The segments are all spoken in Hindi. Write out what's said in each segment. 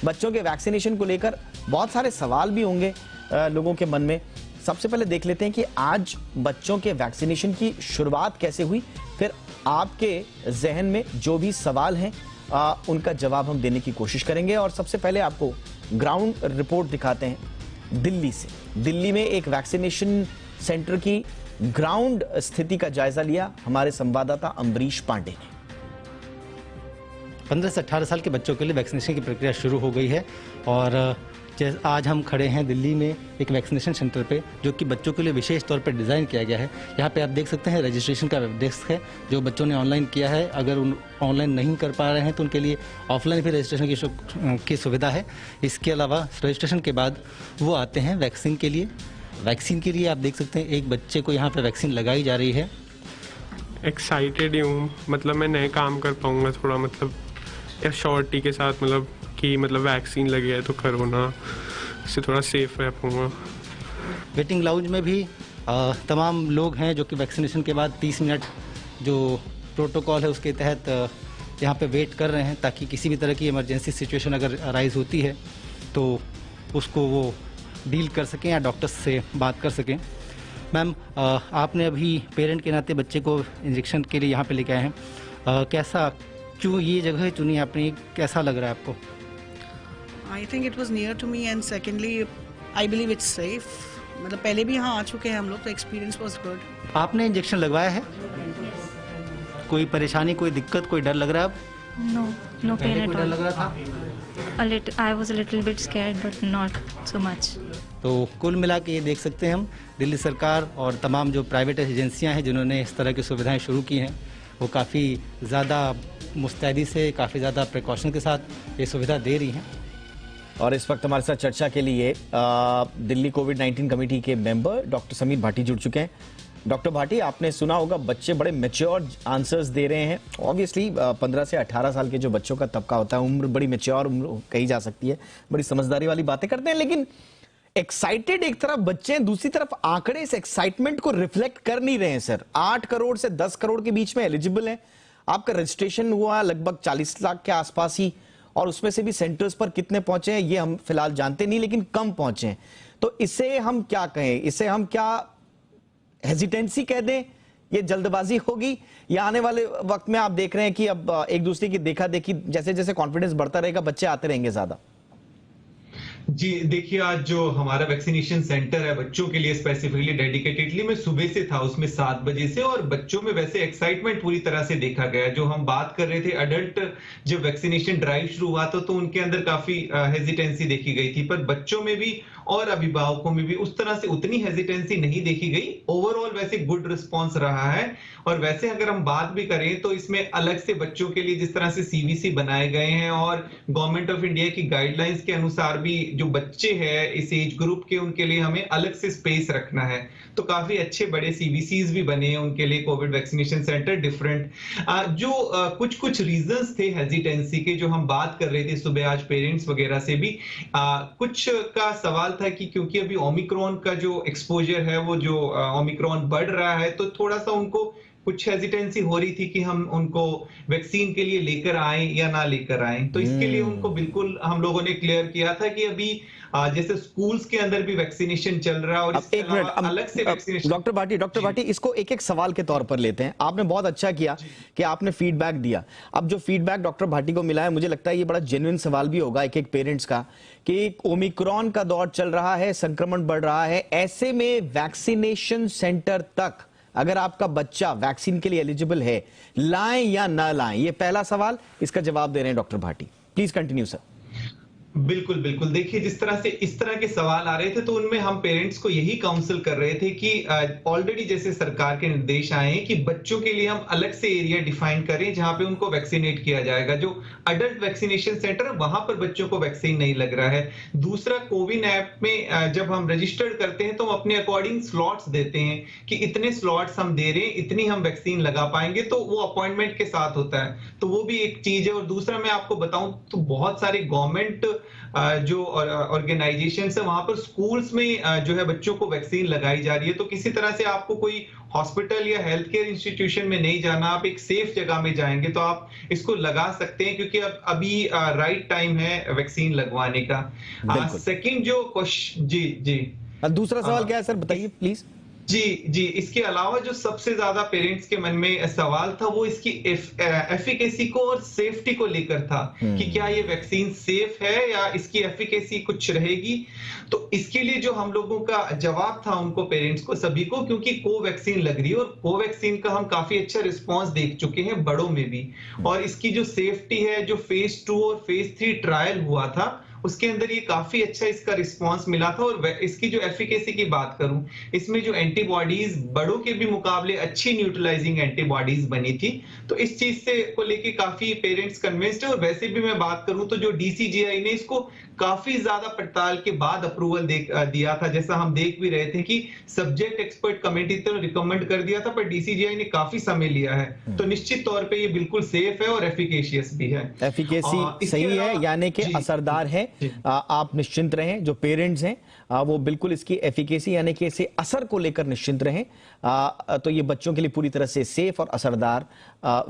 बच्चों के वैक्सीनेशन को लेकर बहुत सारे सवाल भी होंगे लोगों के मन में। सबसे पहले देख लेते हैं कि आज बच्चों के वैक्सीनेशन की शुरुआत कैसे हुई, फिर आपके जहन में जो भी सवाल हैं उनका जवाब हम देने की कोशिश करेंगे। और सबसे पहले आपको ग्राउंड रिपोर्ट दिखाते हैं दिल्ली से। दिल्ली में एक वैक्सीनेशन सेंटर की ग्राउंड स्थिति का जायजा लिया हमारे संवाददाता अम्बरीश पांडे ने। 15 से 18 साल के बच्चों के लिए वैक्सीनेशन की प्रक्रिया शुरू हो गई है और आज हम खड़े हैं दिल्ली में एक वैक्सीनेशन सेंटर पे, जो कि बच्चों के लिए विशेष तौर पे डिज़ाइन किया गया है। यहाँ पे आप देख सकते हैं रजिस्ट्रेशन का वेब डेस्क है जो बच्चों ने ऑनलाइन किया है। अगर उन ऑनलाइन नहीं कर पा रहे हैं तो उनके लिए ऑफलाइन भी रजिस्ट्रेशन की सुविधा है। इसके अलावा रजिस्ट्रेशन के बाद वो आते हैं वैक्सीन के लिए। वैक्सीन के लिए आप देख सकते हैं एक बच्चे को यहाँ पर वैक्सीन लगाई जा रही है। एक्साइटेड ही हूँ, मतलब मैं नए काम कर पाऊँगा थोड़ा, मतलब श्योरिटी के साथ, मतलब कि वैक्सीन लगी है तो कोरोना से थोड़ा सेफ रह पाऊँगा। वेटिंग लाउंज में भी तमाम लोग हैं जो कि वैक्सीनेशन के बाद 30 मिनट जो प्रोटोकॉल है उसके तहत यहाँ पे वेट कर रहे हैं, ताकि किसी भी तरह की इमरजेंसी सिचुएशन अगर अराइज होती है तो उसको वो डील कर सकें या डॉक्टर्स से बात कर सकें। मैम, आपने अभी पेरेंट के नाते बच्चे को इंजेक्शन के लिए यहाँ पे लेके आए हैं, कैसा, क्यों ये जगह चुनी आपने, कैसा लग रहा है आपको? I think it was near to me and secondly I believe it's safe. मतलब पहले भी यहाँ आ चुके हैं हम लोग, तो एक्सपीरियंस वॉज गुड। आपने इंजेक्शन लगवाया है? कोई परेशानी, कोई दिक्कत, कोई डर लग रहा है अब? No pain at कोई डर all. लग रहा था? I was a little bit scared, but not so much. तो कुल मिला के ये देख सकते हैं हम, दिल्ली सरकार और तमाम जो प्राइवेट एजेंसियां हैं जिन्होंने इस तरह की सुविधाएं शुरू की हैं, वो काफ़ी ज़्यादा मुस्तैदी से, काफ़ी ज़्यादा प्रिकॉशन के साथ ये सुविधा दे रही हैं। और इस वक्त हमारे साथ चर्चा के लिए दिल्ली कोविड-19 कमेटी के मेंबर डॉक्टर समीर भाटी जुड़ चुके हैं। डॉक्टर भाटी, आपने सुना होगा बच्चे बड़े मैच्योर आंसर्स दे रहे हैं। ऑब्वियसली 15 से 18 साल के जो बच्चों का तबका होता है, उम्र बड़ी मैच्योर उम्र कही जा सकती है, बड़ी समझदारी वाली बातें करते हैं, लेकिन एक्साइटेड एक तरफ बच्चे हैं, दूसरी तरफ आंकड़े इस एक्साइटमेंट को रिफ्लेक्ट कर नहीं रहे हैं। सर, 8 करोड़ से 10 करोड़ के बीच में एलिजिबल है। आपका रजिस्ट्रेशन हुआ लगभग 40 लाख के आसपास ही, और उसमें से भी सेंटर्स पर कितने पहुंचे हैं ये हम फिलहाल जानते नहीं, लेकिन कम पहुंचे हैं। तो इसे हम क्या कहें, इसे हम क्या हेजिटेंसी कह दें, ये जल्दबाजी होगी, या आने वाले वक्त में आप देख रहे हैं कि अब एक दूसरे की देखा देखी, जैसे जैसे कॉन्फिडेंस बढ़ता रहेगा बच्चे आते रहेंगे ज्यादा? जी देखिए, आज जो हमारा वैक्सीनेशन सेंटर है बच्चों के लिए स्पेसिफिकली डेडिकेटेडली, मैं सुबह से था उसमें 7 बजे से, और बच्चों में वैसे एक्साइटमेंट पूरी तरह से देखा गया। जो हम बात कर रहे थे अडल्ट जब वैक्सीनेशन ड्राइव शुरू हुआ था तो उनके अंदर काफी हेजिटेंसी देखी गई थी, पर बच्चों में भी और अभिभावकों में भी उस तरह से उतनी हेजिटेंसी नहीं देखी गई। ओवरऑल वैसे गुड रिस्पॉन्स रहा है। और वैसे अगर हम बात भी करें तो इसमें अलग से बच्चों के लिए जिस तरह से सीवीसी बनाए गए हैं और गवर्नमेंट ऑफ इंडिया की गाइडलाइंस के अनुसार भी जो बच्चे हैं इस एज ग्रुप के, उनके लिए हमें अलग से स्पेस रखना है, तो काफी अच्छे बड़े सीवीसीज भी बने हैं उनके लिए, कोविड वैक्सीनेशन सेंटर डिफरेंट। जो कुछ रीजंस थे हेजिटेंसी के, जो हम बात कर रहे थे सुबह आज पेरेंट्स वगैरह से भी, कुछ का सवाल था कि क्योंकि अभी ओमिक्रॉन का जो एक्सपोजर है, वो जो ओमिक्रॉन बढ़ रहा है, तो थोड़ा सा उनको कुछ हेजिटेंसी हो रही थी कि हम उनको वैक्सीन के लिए लेकर आए या ना लेकर आए। तो इसके लिए उनको बिल्कुल हम लोगों ने क्लियर किया था कि अभी जैसे स्कूल्स के अंदर भी वैक्सीनेशन चल रहा है, और एक मिनट, अलग से वैक्सीनेशन। डॉक्टर भाटी इसको एक एक सवाल के तौर पर लेते हैं। आपने बहुत अच्छा किया कि आपने फीडबैक दिया। अब जो फीडबैक डॉक्टर भाटी को मिला है, मुझे लगता है ये बड़ा जेन्युइन सवाल भी होगा एक एक पेरेंट्स का, कि ओमिक्रॉन का दौर चल रहा है, संक्रमण बढ़ रहा है, ऐसे में वैक्सीनेशन सेंटर तक अगर आपका बच्चा वैक्सीन के लिए एलिजिबल है, लाएं या ना लाएं, ये पहला सवाल, इसका जवाब दे रहे हैं doctor Bhati. Please continue sir. बिल्कुल बिल्कुल, देखिए जिस तरह से इस तरह के सवाल आ रहे थे तो उनमें हम पेरेंट्स को यही काउंसिल कर रहे थे कि ऑलरेडी जैसे सरकार के निर्देश आए हैं कि बच्चों के लिए हम अलग से एरिया डिफाइन करें जहां पे उनको वैक्सीनेट किया जाएगा। जो अडल्ट वैक्सीनेशन सेंटर है वहां पर बच्चों को वैक्सीन नहीं लग रहा है। दूसरा, कोविन ऐप में जब हम रजिस्टर्ड करते हैं तो हम अपने अकॉर्डिंग स्लॉट्स देते हैं कि इतने स्लॉट्स हम दे रहे हैं, इतनी हम वैक्सीन लगा पाएंगे, तो वो अपॉइंटमेंट के साथ होता है, तो वो भी एक चीज है। और दूसरा मैं आपको बताऊं तो बहुत सारे गवर्नमेंट जो ऑर्गेनाइजेशन है वहां पर स्कूल्स में जो है बच्चों को वैक्सीन लगाई जा रही है, तो किसी तरह से आपको कोई हॉस्पिटल या हेल्थ केयर इंस्टीट्यूशन में नहीं जाना, आप एक सेफ जगह में जाएंगे तो आप इसको लगा सकते हैं, क्योंकि अब अभी राइट टाइम है वैक्सीन लगवाने का। सेकंड जो क्वेश्चन, जी जी दूसरा सवाल क्या है सर, बताइए प्लीज। जी, इसके अलावा जो सबसे ज्यादा पेरेंट्स के मन में सवाल था वो इसकी एफिकेसी को और सेफ्टी को लेकर था कि क्या ये वैक्सीन सेफ है या इसकी एफिकेसी कुछ रहेगी। तो इसके लिए जो हम लोगों का जवाब था उनको, पेरेंट्स को, सभी को, क्योंकि कोवैक्सीन लग रही है और कोवैक्सीन का हम काफी अच्छा रिस्पॉन्स देख चुके हैं बड़ों में भी, और इसकी जो सेफ्टी है, जो फेज 2 और फेज 3 ट्रायल हुआ था उसके अंदर ये काफी अच्छा इसका रिस्पांस मिला था। और इसकी जो एफिकेसी की बात करूं, इसमें जो एंटीबॉडीज बड़ों के भी मुकाबले अच्छी न्यूट्रलाइजिंग एंटीबॉडीज बनी थी, तो इस चीज से को लेके काफी पेरेंट्स कन्विंस्ड है। और वैसे भी मैं बात करूं तो जो डीसीजीआई ने इसको काफी ज्यादा पड़ताल के बाद अप्रूवल दिया था, जैसा हम देख भी रहे थे कि सब्जेक्ट एक्सपर्ट कमेटी तो रिकमेंड कर दिया था, पर डीसीजीआई ने काफी समय लिया है। तो निश्चित तौर पे ये बिल्कुल सेफ है और एफिकेशियस भी है। एफिकेसी सही है, यानी कि असरदार है। आप निश्चिंत रहें, जो पेरेंट्स हैं वो बिल्कुल इसकी एफिकेसी यानी कि इसे असर को लेकर निश्चिंत रहें। तो ये बच्चों के लिए पूरी तरह से सेफ और असरदार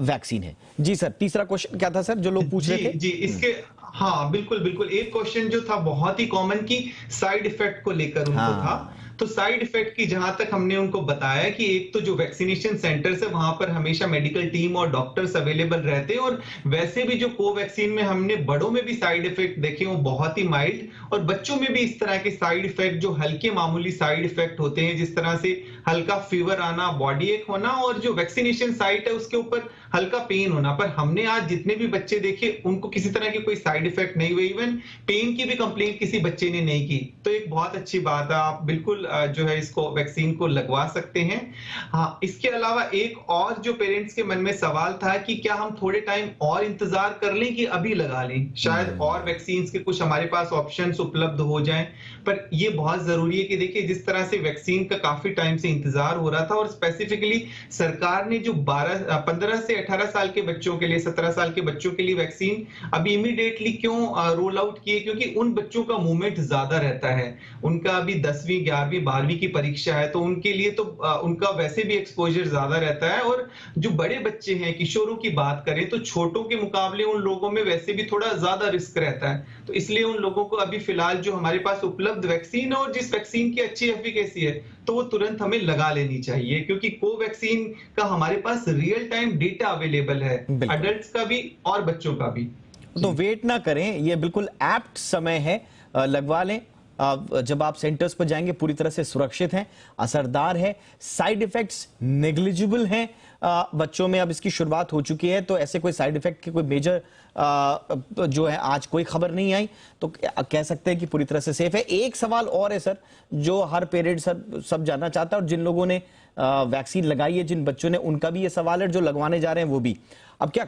वैक्सीन है। जी सर, तीसरा क्वेश्चन क्या था सर जो लोग पूछ रहे थे? जी, इसके हाँ बिल्कुल एक क्वेश्चन जो था बहुत ही कॉमन की साइड इफेक्ट को लेकर उनको था। तो साइड इफेक्ट की जहां तक हमने उनको बताया कि एक तो जो वैक्सीनेशन सेंटर्स है वहां पर हमेशा मेडिकल टीम और डॉक्टर्स अवेलेबल रहते हैं, और वैसे भी जो कोवैक्सीन में हमने बड़ों में भी साइड इफेक्ट देखे वो बहुत ही माइल्ड, और बच्चों में भी इस तरह के साइड इफेक्ट जो हल्के मामूली साइड इफेक्ट होते हैं, जिस तरह से हल्का फीवर आना, बॉडी एक होना, और जो वैक्सीनेशन साइट है उसके ऊपर हल्का पेन होना। पर हमने आज जितने भी बच्चे देखे उनको किसी तरह की कोई साइड इफेक्ट नहीं हुई, इवन पेन की भी कंप्लेंट किसी बच्चे ने नहीं की। तो एक बहुत अच्छी बात है, आप बिल्कुल जो है इसको वैक्सीन को लगवा सकते हैं। हाँ, इसके अलावा एक और जो पेरेंट्स के मन में सवाल था कि क्या हम थोड़े टाइम और इंतजार कर लें कि अभी लगा लें, शायद और वैक्सीन के कुछ हमारे पास ऑप्शंस उपलब्ध हो जाएं। पर ये बहुत जरूरी है कि देखिए जिस तरह से वैक्सीन का काफी टाइम से इंतजार हो रहा था, और स्पेसिफिकली सरकार ने जो 15 से 18 साल के बच्चों के लिए, 17 साल के बच्चों के लिए वैक्सीन अभी इमीडिएटली क्यों रोल आउट किए, क्योंकि उन बच्चों का मूवमेंट ज्यादा रहता है, उनका अभी 10वीं 11वीं 12वीं की परीक्षा है, तो उनके लिए तो उनका वैसे भी एक्सपोजर ज्यादा रहता है। और जो बड़े बच्चे हैं, किशोरों की बात करें तो छोटों के मुकाबले उन लोगों में वैसे भी थोड़ा ज्यादा रिस्क रहता है। तो इसलिए उन लोगों को अभी फिलहाल जो हमारे पास उपलब्ध वैक्सीन है और जिस वैक्सीन की अच्छी एफिकेसी है तो वो तुरंत हमें लगा लेनी चाहिए, क्योंकि कोवैक्सीन का हमारे पास रियल टाइम डेटा अवेलेबल है, अडल्ट्स का भी और बच्चों का भी। तो वेट ना करें, ये बिल्कुल एप्ट समय है, लगवा लें। जब आप सेंटर्स पर जाएंगे पूरी तरह से सुरक्षित हैं, असरदार है, साइड इफेक्ट्स नेग्लिजिबल हैं। बच्चों में अब इसकी शुरुआत हो चुकी है, तो ऐसे कोई साइड इफेक्ट के कोई मेजर जो है आज कोई खबर नहीं आई, तो कह सकते हैं कि पूरी तरह से सेफ है। एक सवाल और है सर जो हर पेरेंट सब जानना चाहता है, और जिन लोगों ने वैक्सीन लगाई है, जिन बच्चों ने, उनका भी ये सवाल है, जो लगवाने जा रहे हैं वो भी। अब क्या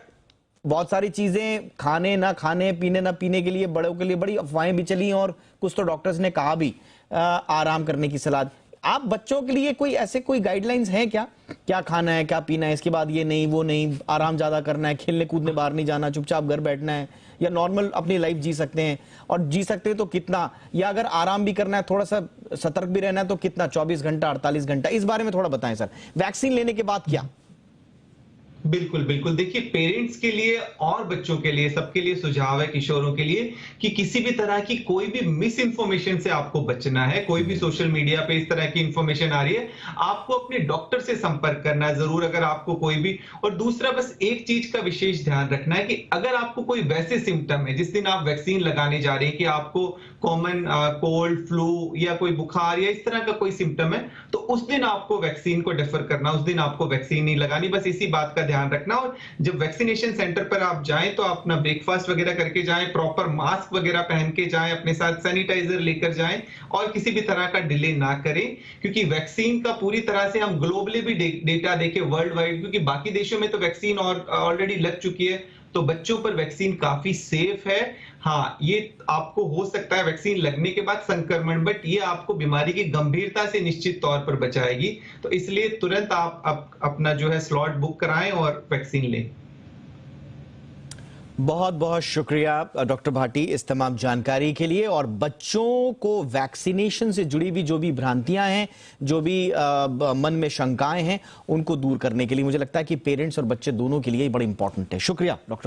बहुत सारी चीजें खाने ना खाने, पीने ना पीने के लिए बड़ों के लिए बड़ी अफवाहें भी चली, और कुछ तो डॉक्टर्स ने कहा भी आराम करने की सलाह। आप बच्चों के लिए कोई ऐसे कोई गाइडलाइंस हैं क्या खाना है, क्या पीना है, इसके बाद ये नहीं वो नहीं, आराम ज्यादा करना है, खेलने कूदने बाहर नहीं जाना, चुपचाप घर बैठना है, या नॉर्मल अपनी लाइफ जी सकते हैं, और जी सकते हैं तो कितना, या अगर आराम भी करना है, थोड़ा सा सतर्क भी रहना है तो कितना, 24 घंटा 48 घंटा, इस बारे में थोड़ा बताएं सर, वैक्सीन लेने के बाद क्या? बिल्कुल देखिए, पेरेंट्स के लिए और बच्चों के लिए, सबके लिए सुझाव है, किशोरों के लिए, कि किसी भी तरह की कोई भी मिस इंफॉर्मेशन से आपको बचना है। कोई भी सोशल मीडिया पे इस तरह की इंफॉर्मेशन आ रही है, आपको अपने डॉक्टर से संपर्क करना है जरूर, अगर आपको कोई भी। और दूसरा, बस एक चीज का विशेष ध्यान रखना है कि अगर आपको कोई वैसे सिम्टम है, जिस दिन आप वैक्सीन लगाने जा रहे हैं, कि आपको कॉमन कोल्ड, फ्लू या कोई बुखार या इस तरह का कोई सिम्टम है, तो उस दिन आपको वैक्सीन को डेफर करना, उस दिन आपको वैक्सीन नहीं लगानी, बस इसी बात का ध्यान रखना। और जब वैक्सीनेशन सेंटर पर आप जाएं तो अपना ब्रेकफास्ट वगैरह करके जाएं, प्रॉपर मास्क वगैरह पहन के जाएं, अपने साथ सैनिटाइजर लेकर जाएं, और किसी भी तरह का डिले ना करें, क्योंकि वैक्सीन का पूरी तरह से हम ग्लोबली भी डेटा देखें वर्ल्ड वाइड, क्योंकि बाकी देशों में तो वैक्सीन ऑलरेडी लग चुकी है, तो बच्चों पर वैक्सीन काफी सेफ है। हाँ, ये आपको हो सकता है वैक्सीन लगने के बाद संक्रमण, बट ये आपको बीमारी की गंभीरता से निश्चित तौर पर बचाएगी। तो इसलिए तुरंत आप अपना जो है स्लॉट बुक कराएं और वैक्सीन लें। बहुत बहुत शुक्रिया डॉक्टर भाटी इस तमाम जानकारी के लिए। और बच्चों को वैक्सीनेशन से जुड़ी भी जो भी भ्रांतियां हैं, जो भी मन में शंकाएं हैं, उनको दूर करने के लिए मुझे लगता है कि पेरेंट्स और बच्चे दोनों के लिए बड़ी इंपॉर्टेंट है। शुक्रिया डॉक्टर